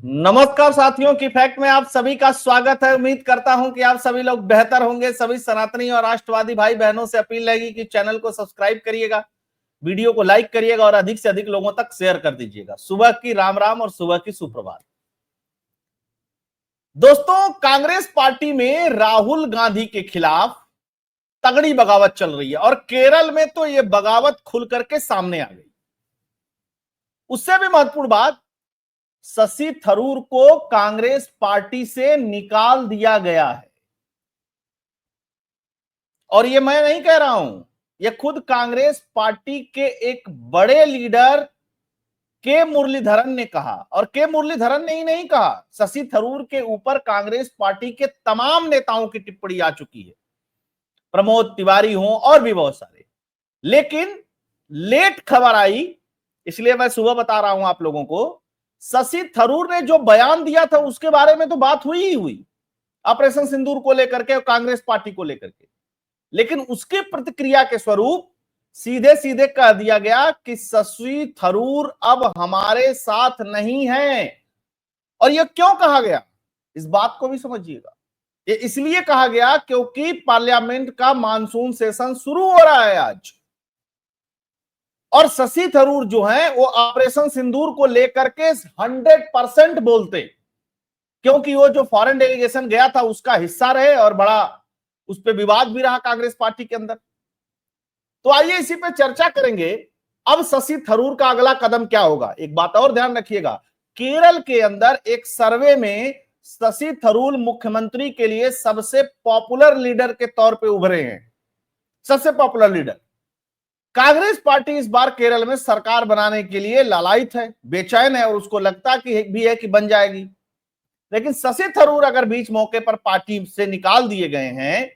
नमस्कार साथियों की फैक्ट में आप सभी का स्वागत है। उम्मीद करता हूं कि आप सभी लोग बेहतर होंगे। सभी सनातनी और राष्ट्रवादी भाई बहनों से अपील रहेगी कि चैनल को सब्सक्राइब करिएगा, वीडियो को लाइक करिएगा और अधिक से अधिक लोगों तक शेयर कर दीजिएगा। सुबह की राम राम और सुबह की सुप्रभात। दोस्तों, कांग्रेस पार्टी में राहुल गांधी के खिलाफ तगड़ी बगावत चल रही है और केरल में तो यह बगावत खुल करके सामने आ गई। उससे भी महत्वपूर्ण बात, शशि थरूर को कांग्रेस पार्टी से निकाल दिया गया है। और ये मैं नहीं कह रहा हूं, ये खुद कांग्रेस पार्टी के एक बड़े लीडर के मुरलीधरन ने कहा। और के मुरलीधरन ने ही नहीं कहा, शशि थरूर के ऊपर कांग्रेस पार्टी के तमाम नेताओं की टिप्पणी आ चुकी है, प्रमोद तिवारी हो और भी बहुत सारे। लेकिन लेट खबर आई, इसलिए मैं सुबह बता रहा हूं आप लोगों को। शशि थरूर ने जो बयान दिया था उसके बारे में तो बात हुई ही हुई, ऑपरेशन सिंदूर को लेकर के और कांग्रेस पार्टी को लेकर के। लेकिन उसके प्रतिक्रिया के स्वरूप सीधे सीधे कह दिया गया कि शशि थरूर अब हमारे साथ नहीं है। और यह क्यों कहा गया, इस बात को भी समझिएगा। ये इसलिए कहा गया क्योंकि पार्लियामेंट का मानसून सेशन शुरू हो रहा है आज, और शशि थरूर जो है वो ऑपरेशन सिंदूर को लेकर के 100% बोलते, क्योंकि वो जो फॉरेन डेलीगेशन गया था उसका हिस्सा रहे और बड़ा उस पर विवाद भी रहा कांग्रेस पार्टी के अंदर। तो आइए इसी पे चर्चा करेंगे। अब शशि थरूर का अगला कदम क्या होगा। एक बात और ध्यान रखिएगा, केरल के अंदर एक सर्वे में शशि थरूर मुख्यमंत्री के लिए सबसे पॉपुलर लीडर के तौर पे उभरे हैं, सबसे पॉपुलर लीडर। कांग्रेस पार्टी इस बार केरल में सरकार बनाने के लिए लालायित है, बेचैन है और उसको लगता कि बन जाएगी। लेकिन शशि थरूर अगर बीच मौके पर पार्टी से निकाल दिए गए हैं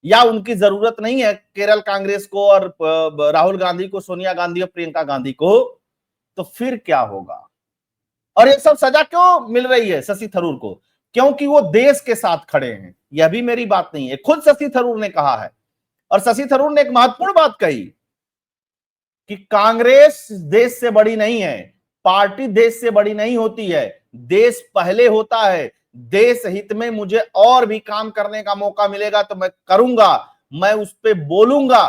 या उनकी जरूरत नहीं है केरल कांग्रेस को और राहुल गांधी को, सोनिया गांधी और प्रियंका गांधी को, तो फिर क्या होगा। और ये सब सजा क्यों मिल रही है शशि थरूर को? क्योंकि वो देश के साथ खड़े हैं। यह भी मेरी बात नहीं है, खुद शशि थरूर ने कहा है। और शशि थरूर ने एक महत्वपूर्ण बात कही कि कांग्रेस देश से बड़ी नहीं है, पार्टी देश से बड़ी नहीं होती है, देश पहले होता है। देश हित में मुझे और भी काम करने का मौका मिलेगा तो मैं करूंगा, मैं उस पर बोलूंगा।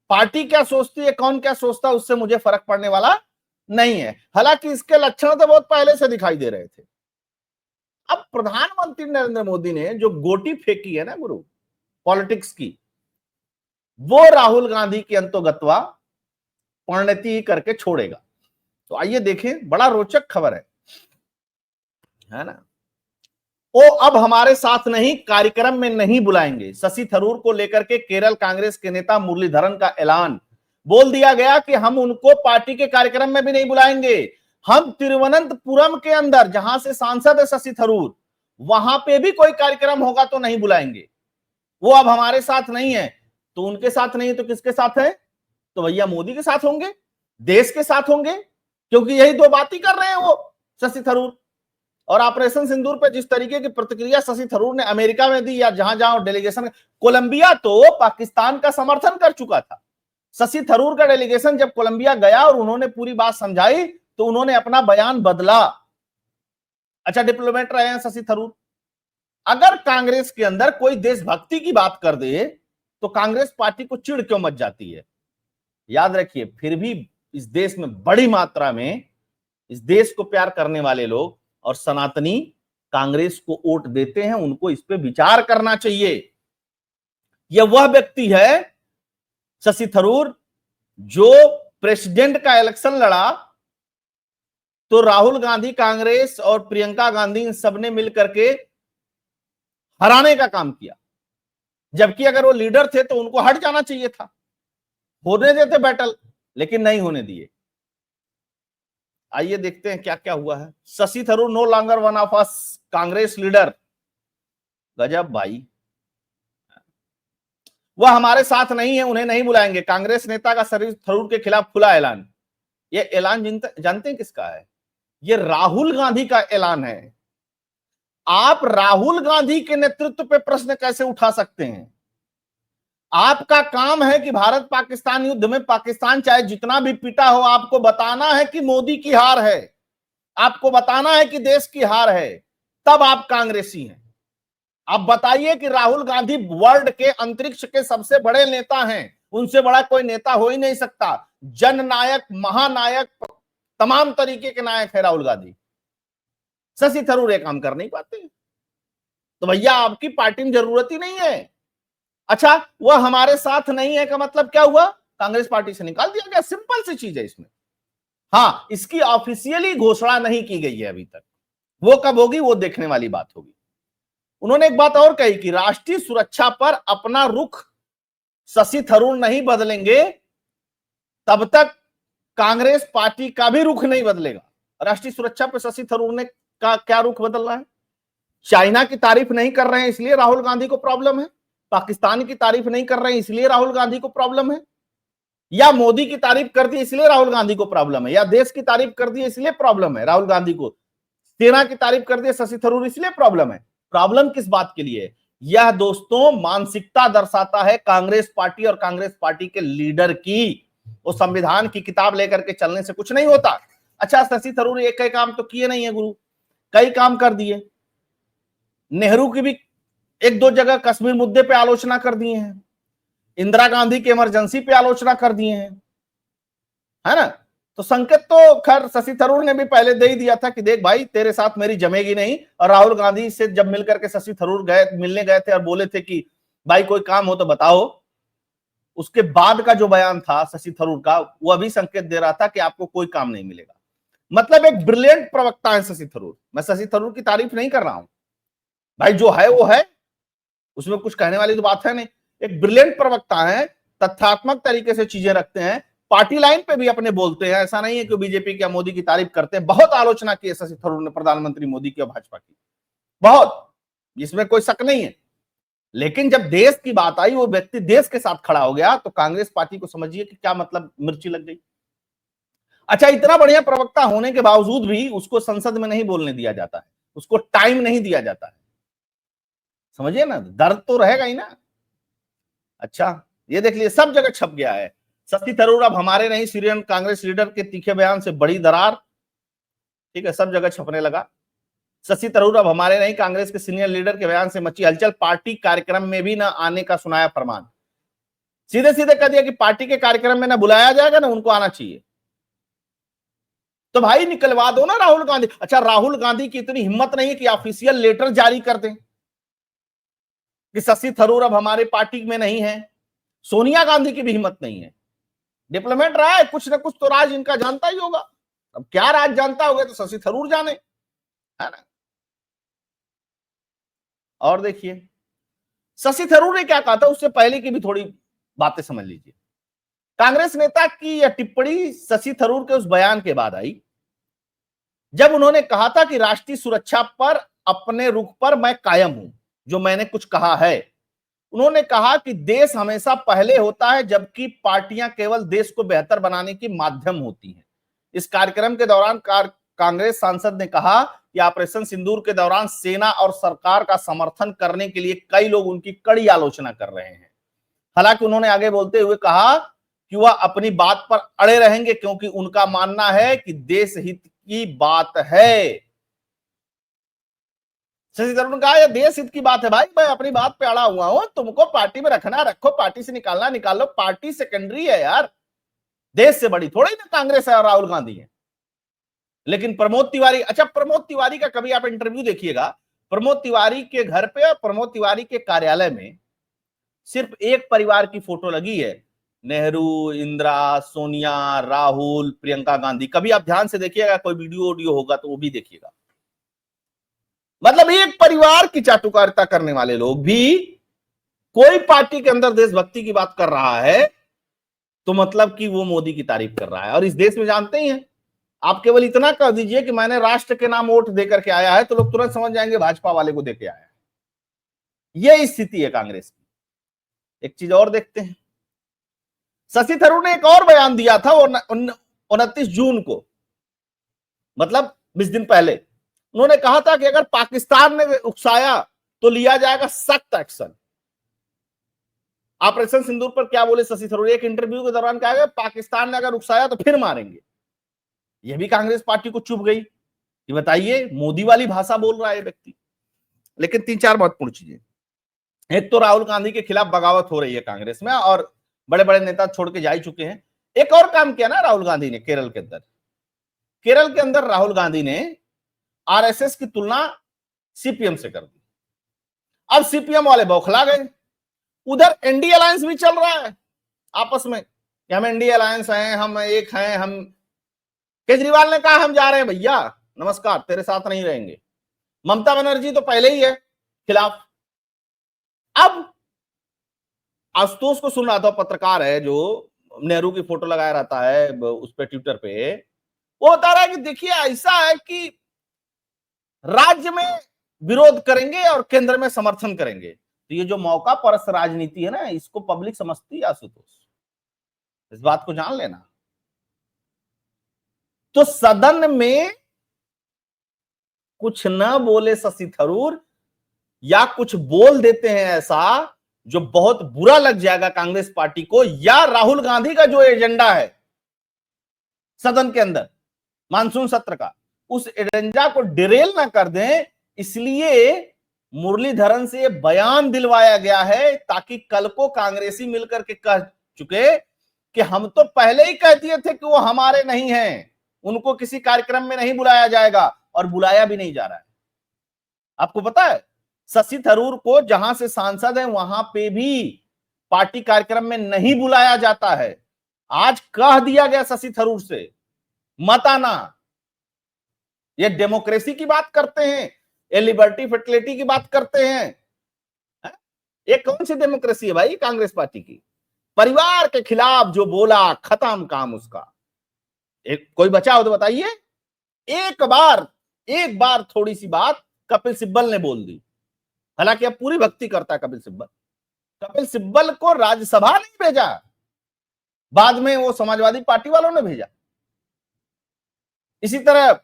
पार्टी क्या सोचती है, कौन क्या सोचता है, उससे मुझे फर्क पड़ने वाला नहीं है। हालांकि इसके लक्षण तो बहुत पहले से दिखाई दे रहे थे। अब प्रधानमंत्री नरेंद्र मोदी ने जो गोटी फेंकी है ना गुरु, पॉलिटिक्स की, वो राहुल गांधी की अंतोगत्वा परिणति करके छोड़ेगा। तो आइए देखें, बड़ा रोचक खबर है ना। वो अब हमारे साथ नहीं, कार्यक्रम में नहीं बुलाएंगे। शशि थरूर को लेकर के केरल कांग्रेस के नेता मुरलीधरन का ऐलान, बोल दिया गया कि हम उनको पार्टी के कार्यक्रम में भी नहीं बुलाएंगे। हम तिरुवनंतपुरम के अंदर, जहां से सांसद है शशि थरूर, वहां पे भी कोई कार्यक्रम होगा तो नहीं बुलाएंगे। वो अब हमारे साथ नहीं है। तो उनके साथ नहीं है तो किसके साथ है? तो भैया मोदी के साथ होंगे, देश के साथ होंगे, क्योंकि यही दो बात ही कर रहे हैं वो शशि थरूर। और ऑपरेशन सिंदूर पे जिस तरीके की प्रतिक्रिया शशि थरूर ने अमेरिका में दी या जहां जहां डेलीगेशन, कोलंबिया तो पाकिस्तान का समर्थन कर चुका था। शशि थरूर का डेलीगेशन जब कोलंबिया गया और उन्होंने पूरी बात समझाई तो उन्होंने अपना बयान बदला। अच्छा डिप्लोमेट रहे हैं शशि थरूर। अगर कांग्रेस के अंदर कोई देशभक्ति की बात कर दे तो कांग्रेस पार्टी को चिढ़ क्यों मच जाती है? याद रखिए, फिर भी इस देश में बड़ी मात्रा में इस देश को प्यार करने वाले लोग और सनातनी कांग्रेस को वोट देते हैं। उनको इस पे विचार करना चाहिए। यह वह व्यक्ति है शशि थरूर जो प्रेसिडेंट का इलेक्शन लड़ा तो राहुल गांधी, कांग्रेस और प्रियंका गांधी इन सबने मिलकर के हराने का काम किया। जबकि अगर वो लीडर थे तो उनको हट जाना चाहिए था, होने देते बैटल, लेकिन नहीं होने दिए। आइए देखते हैं क्या क्या हुआ है। Shashi Tharoor no longer one of us Congress leader. गजब भाई, वह हमारे साथ नहीं है, उन्हें नहीं बुलाएंगे। कांग्रेस नेता का शशि थरूर के खिलाफ खुला ऐलान। यह ऐलान जानते हैं किसका है? यह राहुल गांधी का ऐलान है। आप राहुल गांधी के नेतृत्व पे प्रश्न कैसे उठा सकते हैं? आपका काम है कि भारत पाकिस्तान युद्ध में पाकिस्तान चाहे जितना भी पिटा हो, आपको बताना है कि मोदी की हार है, आपको बताना है कि देश की हार है, तब आप कांग्रेसी हैं। आप बताइए कि राहुल गांधी वर्ल्ड के अंतरिक्ष के सबसे बड़े नेता हैं, उनसे बड़ा कोई नेता हो ही नहीं सकता। जननायक, महानायक, तमाम तरीके के नायक है राहुल गांधी। शशि थरूर ये काम कर नहीं पाते, तो भैया आपकी पार्टी में जरूरत ही नहीं है। अच्छा, वह हमारे साथ नहीं है का मतलब क्या हुआ? कांग्रेस पार्टी से निकाल दिया गया, सिंपल सी चीज है इसमें। हाँ, इसकी ऑफिशियली घोषणा नहीं की गई है अभी तक, वो कब होगी वो देखने वाली बात होगी। उन्होंने एक बात और कही कि राष्ट्रीय सुरक्षा पर अपना रुख शशि थरूर नहीं बदलेंगे तब तक कांग्रेस पार्टी का भी रुख नहीं बदलेगा। राष्ट्रीय सुरक्षा पर शशि थरूर ने का क्या रुख बदल रहा है? चाइना की तारीफ नहीं कर रहे हैं इसलिए राहुल गांधी को प्रॉब्लम है, पाकिस्तान की तारीफ नहीं कर रहे हैं इसलिए राहुल गांधी को प्रॉब्लम है, या मोदी की तारीफ कर दी इसलिए राहुल गांधी को प्रॉब्लम है, या देश की तारीफ कर दी इसलिए प्रॉब्लम है राहुल गांधी को, सेना की तारीफ कर दी शशि थरूर इसलिए प्रॉब्लम है। प्रॉब्लम किस बात के लिए? यह दोस्तों मानसिकता दर्शाता है कांग्रेस पार्टी और कांग्रेस पार्टी के लीडर की। वो संविधान की किताब लेकर के चलने से कुछ नहीं होता। अच्छा, शशि थरूर एक कई काम तो किए नहीं है गुरु, कई काम कर दिए। नेहरू की भी एक दो जगह कश्मीर मुद्दे पे आलोचना कर दिए हैं, इंदिरा गांधी की इमरजेंसी पे आलोचना कर दिए हैं, है ना। तो संकेत तो खैर शशि थरूर ने भी पहले दे ही दिया था कि देख भाई तेरे साथ मेरी जमेगी नहीं। और राहुल गांधी से जब मिलकर के शशि थरूर मिलने गए थे और बोले थे कि भाई कोई काम हो तो बताओ, उसके बाद का जो बयान था शशि थरूर का, वो अभी संकेत दे रहा था कि आपको कोई काम नहीं मिलेगा। मतलब एक ब्रिलियंट प्रवक्ता है शशि थरूर। मैं शशि थरूर की तारीफ नहीं कर रहा हूं भाई, जो है वो है, उसमें कुछ कहने वाली तो बात है नहीं। एक ब्रिलियंट प्रवक्ता है, तथ्यात्मक तरीके से चीजें रखते हैं, पार्टी लाइन पे भी अपने बोलते हैं। ऐसा नहीं है कि बीजेपी की मोदी की तारीफ करते हैं। बहुत आलोचना की है शशि थरूर ने प्रधानमंत्री मोदी की और भाजपा की, बहुत, इसमें कोई शक नहीं है। लेकिन जब देश की बात आई, वो व्यक्ति देश के साथ खड़ा हो गया, तो कांग्रेस पार्टी को समझिए कि क्या मतलब मिर्ची लग गई। अच्छा, इतना बढ़िया प्रवक्ता होने के बावजूद भी उसको संसद में नहीं बोलने दिया जाता है, उसको टाइम नहीं दिया जाता है। समझिए ना, दर्द तो रहेगा ही ना। अच्छा, ये देख लीजिए सब जगह छप गया है, शशि थरूर अब हमारे नहीं, सीरियन कांग्रेस लीडर के तीखे बयान से बड़ी दरार। ठीक है, सब जगह छपने लगा। शशि थरूर अब हमारे नहीं, कांग्रेस के सीनियर लीडर के बयान से मची हलचल, पार्टी कार्यक्रम में भी ना आने का सुनाया फरमान। सीधे सीधे कह दिया कि पार्टी के कार्यक्रम में ना बुलाया जाएगा ना उनको आना चाहिए। तो भाई निकलवा दो ना राहुल गांधी। अच्छा, राहुल गांधी की इतनी हिम्मत नहीं है कि ऑफिशियल लेटर जारी कर दें कि शशि थरूर अब हमारे पार्टी में नहीं है। सोनिया गांधी की भी हिम्मत नहीं है। डिप्लोमेट रहा है, कुछ ना कुछ तो राज इनका जानता ही होगा। अब क्या राज जानता होगा तो शशि थरूर जाने, है ना। और देखिए शशि थरूर ने क्या कहा था, उससे पहले की भी थोड़ी बातें समझ लीजिए। कांग्रेस नेता की यह टिप्पणी शशि थरूर के उस बयान के बाद आई जब उन्होंने कहा था कि राष्ट्रीय सुरक्षा पर अपने रुख पर मैं कायम हूं, जो मैंने कुछ कहा है। उन्होंने कहा कि देश हमेशा पहले होता है, जबकि पार्टियां केवल देश को बेहतर बनाने की माध्यम होती हैं। इस कार्यक्रम के दौरान कांग्रेस सांसद ने कहा कि ऑपरेशन सिंदूर के दौरान सेना और सरकार का समर्थन करने के लिए कई लोग उनकी कड़ी आलोचना कर रहे हैं। हालांकि उन्होंने आगे बोलते हुए कहा कि वह अपनी बात पर अड़े रहेंगे, क्योंकि उनका मानना है कि देश हित की बात है। शशि थरूर ने कहा यह देश हित की बात है भाई, मैं अपनी बात पे अड़ा हुआ हूं, तुमको पार्टी में रखना रखो, पार्टी से निकालना निकाल लो, पार्टी सेकेंडरी है यार, देश से बड़ी थोड़ी ना कांग्रेस है और राहुल गांधी है। लेकिन प्रमोद तिवारी, अच्छा प्रमोद तिवारी का कभी आप इंटरव्यू देखिएगा, प्रमोद तिवारी के घर पे और प्रमोद तिवारी के कार्यालय में सिर्फ एक परिवार की फोटो लगी है, नेहरू, इंदिरा, सोनिया, राहुल, प्रियंका गांधी। कभी आप ध्यान से देखिएगा, कोई वीडियो ऑडियो होगा तो वो भी देखिएगा। मतलब एक परिवार की चाटुकारिता करने वाले लोग भी कोई पार्टी के अंदर देशभक्ति की बात कर रहा है तो मतलब कि वो मोदी की तारीफ कर रहा है। और इस देश में जानते ही हैं, आप केवल इतना कह दीजिए कि मैंने राष्ट्र के नाम वोट देकर के आया है, तो लोग तुरंत समझ जाएंगे भाजपा वाले को देके आया है। ये स्थिति है कांग्रेस की। एक चीज और देखते हैं, शशि थरूर ने एक और बयान दिया था 29 जून को, मतलब 20 दिन पहले। उन्होंने कहा था कि अगर पाकिस्तान ने उकसाया तो लिया जाएगा सख्त एक्शन। ऑपरेशन सिंदूर पर क्या बोले शशि थरूर, एक इंटरव्यू के दौरान कहा गया पाकिस्तान ने अगर उकसाया तो फिर मारेंगे। यह भी कांग्रेस पार्टी को चुभ गई कि बताइए मोदी वाली भाषा बोल रहा है व्यक्ति। लेकिन 3-4 महत्वपूर्ण चीजें, एक तो राहुल गांधी के खिलाफ बगावत हो रही है कांग्रेस में और बड़े बड़े नेता छोड़ के जा ही चुके हैं। एक और काम किया ना राहुल गांधी ने केरल के अंदर, केरल के अंदर राहुल गांधी ने आरएसएस की तुलना सीपीएम से कर दी। अब सीपीएम वाले बौखला गए। उधर एनडीए अलायंस भी चल रहा है आपस में कि हम एनडीए अलायंस हैं, हम एक हैं, हम। केजरीवाल ने कहा हम जा रहे हैं भैया, नमस्कार, तेरे साथ नहीं रहेंगे। ममता बनर्जी तो पहले ही है खिलाफ। अब आशुतोष को सुन रहा था, पत्रकार है जो नेहरू की फोटो लगाया रहता है उस पे ट्विटर पे, वो बता रहा है कि देखिए ऐसा है कि राज्य में विरोध करेंगे और केंद्र में समर्थन करेंगे। तो ये जो मौका परस्त राजनीति है ना, इसको पब्लिक समझती है आशुतोष, इस बात को जान लेना। तो सदन में कुछ न बोले शशि थरूर या कुछ बोल देते हैं ऐसा जो बहुत बुरा लग जाएगा कांग्रेस पार्टी को, या राहुल गांधी का जो एजेंडा है सदन के अंदर मानसून सत्र का, उस एजेंडा को डिरेल ना कर दें, इसलिए मुरलीधरन से बयान दिलवाया गया है ताकि कल को कांग्रेसी मिलकर के कह चुके कि हम तो पहले ही कह दिए थे कि वो हमारे नहीं हैं, उनको किसी कार्यक्रम में नहीं बुलाया जाएगा, और बुलाया भी नहीं जा रहा है। आपको पता है शशि थरूर को जहां से सांसद है वहां पे भी पार्टी कार्यक्रम में नहीं बुलाया जाता है। आज कह दिया गया शशि थरूर से मत आना। ये डेमोक्रेसी की बात करते हैं, ये लिबर्टी फर्टिलिटी की बात करते हैं। ये कौन सी डेमोक्रेसी है भाई कांग्रेस पार्टी की? परिवार के खिलाफ जो बोला, खत्म काम उसका। एक कोई बचा हो तो बताइए। एक बार थोड़ी सी बात कपिल सिब्बल ने बोल दी, हालांकि अब पूरी भक्ति करता है कपिल सिब्बल। कपिल सिब्बल को राज्यसभा नहीं भेजा, बाद में वो समाजवादी पार्टी वालों ने भेजा। इसी तरह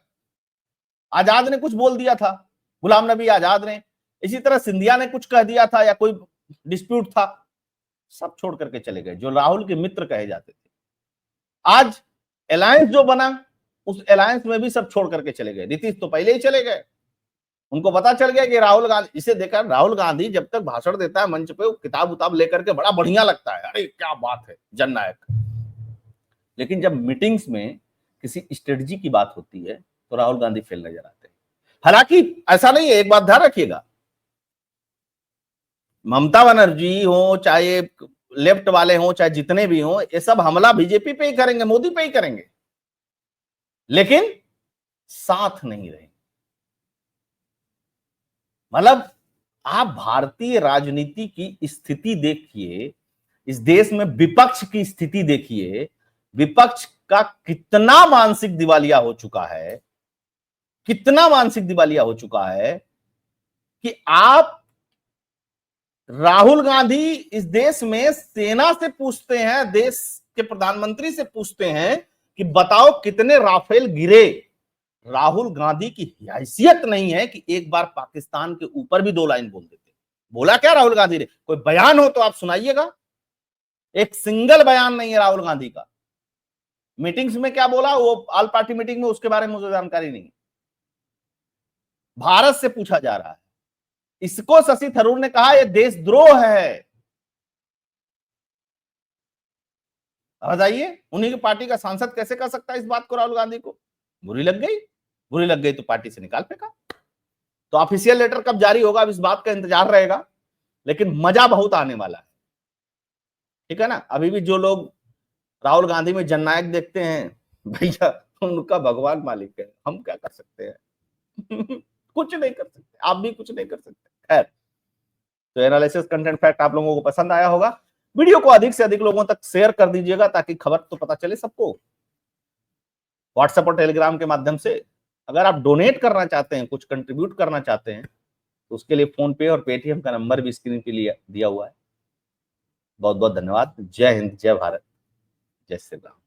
आजाद ने कुछ बोल दिया था, गुलाम नबी आजाद ने। इसी तरह सिंधिया ने कुछ कह दिया था या कोई डिस्प्यूट था, सब छोड़ करके चले गए जो राहुल के मित्र कहे जाते थे। आज अलायंस जो बना, उस अलायंस में भी सब छोड़ करके चले गए। नीतीश तो पहले ही चले गए, उनको पता चल गया कि राहुल गांधी, इसे देखकर राहुल गांधी जब तक भाषण देता है मंच पे, वो किताब उताब लेकर के बड़ा बढ़िया लगता है, अरे क्या बात है, जननायक। लेकिन जब मीटिंग्स में किसी स्ट्रेटजी की बात होती है तो राहुल गांधी फेल नजर आते हैं। हालांकि ऐसा नहीं है, एक बात ध्यान रखिएगा, ममता बनर्जी हो, चाहे लेफ्ट वाले हो, चाहे जितने भी हो, ये सब हमला बीजेपी पे ही करेंगे, मोदी पे ही करेंगे, लेकिन साथ नहीं रहेंगे। मतलब आप भारतीय राजनीति की स्थिति देखिए, इस देश में विपक्ष की स्थिति देखिए, विपक्ष का कितना मानसिक दिवालिया हो चुका है, कितना मानसिक दिवालिया हो चुका है कि आप राहुल गांधी इस देश में सेना से पूछते हैं, देश के प्रधानमंत्री से पूछते हैं कि बताओ कितने राफेल गिरे। राहुल गांधी की हैसियत नहीं है कि एक बार पाकिस्तान के ऊपर भी 2 लाइन बोल देते। बोला क्या राहुल गांधी ने? कोई बयान हो तो आप सुनाइएगा। एक सिंगल बयान नहीं है राहुल गांधी का। मीटिंग्स में क्या बोला, वो ऑल पार्टी मीटिंग में, उसके बारे में मुझे जानकारी नहीं। भारत से पूछा जा रहा है, इसको शशि थरूर ने कहा यह देशद्रोह है। बताइए, उन्हीं की पार्टी का सांसद कैसे कर सकता है इस बात को? राहुल गांधी को बुरी लग गई तो पार्टी से निकाल फेंका। तो ऑफिशियल लेटर कब जारी होगा, अब इस बात का इंतजार रहेगा, लेकिन मजा बहुत आने वाला है, ठीक है ना। अभी भी जो लोग राहुल गांधी में जननायक देखते हैं, भैया उनका भगवान मालिक है, हम क्या कर सकते हैं? कुछ नहीं कर सकते, आप भी कुछ नहीं कर सकते। खैर, तो एनालिसिस कंटेंट फैक्ट आप लोगों को पसंद आया होगा। वीडियो को अधिक से अधिक लोगों तक शेयर कर दीजिएगा ताकि खबर तो पता चले सबको। व्हाट्सएप और टेलीग्राम के माध्यम से अगर आप डोनेट करना चाहते हैं, कुछ कंट्रीब्यूट करना चाहते हैं, तो उसके लिए फोन पे और पेटीएम का नंबर भी स्क्रीन पे दिया हुआ है। बहुत बहुत धन्यवाद। जय हिंद, जय भारत, जय श्री राम।